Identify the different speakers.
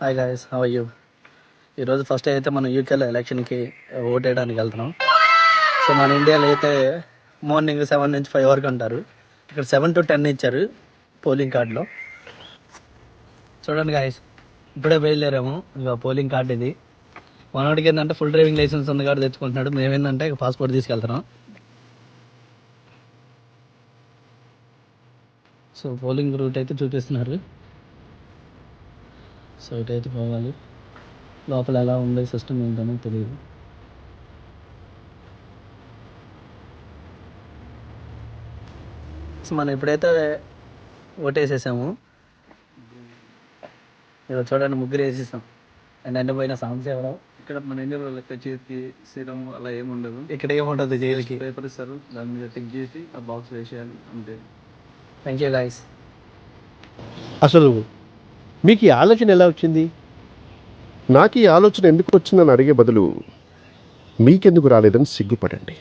Speaker 1: Hi guys, how are you? ఈరోజు first అయితే మనం యూకేలో ఎలక్షన్కి ఓట్ వేయడానికి వెళ్తున్నాం. సో మన ఇండియాలో అయితే మార్నింగ్ 7 నుంచి 5 వరకు అంటారు. ఇక్కడ 7 to 10 ఇచ్చారు పోలింగ్ కార్డులో. చూడండి గాయస్, ఇప్పుడే బయలుదేరాము. ఇక పోలింగ్ కార్డు ఇది. మనోడికి ఏంటంటే ఫుల్ డ్రైవింగ్ లైసెన్స్ ఉంది కాబట్టి తెచ్చుకుంటున్నాడు. మేమేంటంటే పాస్పోర్ట్ తీసుకెళ్తున్నాం. సో పోలింగ్ రూట్ అయితే చూపిస్తున్నారు. సో ఇటైతే పోవాలి. లోపల ఎలా ఉంది సిస్టమ్ ఏంటనో తెలియదు. సో మనం ఇప్పుడైతే ఓటేసేసాము. ఇలా చూడండి, ముగ్గురు వేసేసాం. అండ్ ఎండిపోయిన సాంగ్స్ ఎవరో.
Speaker 2: ఇక్కడ మన ఇండియాలో లెక్క చేతికి స్థిరం అలా ఏముండదు.
Speaker 1: ఇక్కడ ఏముంటుంది జైలుకి.
Speaker 2: పేపర్ ఇస్తారు, దాని మీద టిక్ చేసి ఆ బాక్స్ వేసేయాలి అంతే.
Speaker 1: Thank you guys.
Speaker 3: అసలు మీకు ఈ ఆలోచన ఎలా వచ్చింది?
Speaker 4: నాకు ఈ ఆలోచన ఎందుకు వచ్చిందని అడిగే బదులు మీకెందుకు రాలేదని సిగ్గుపడండి.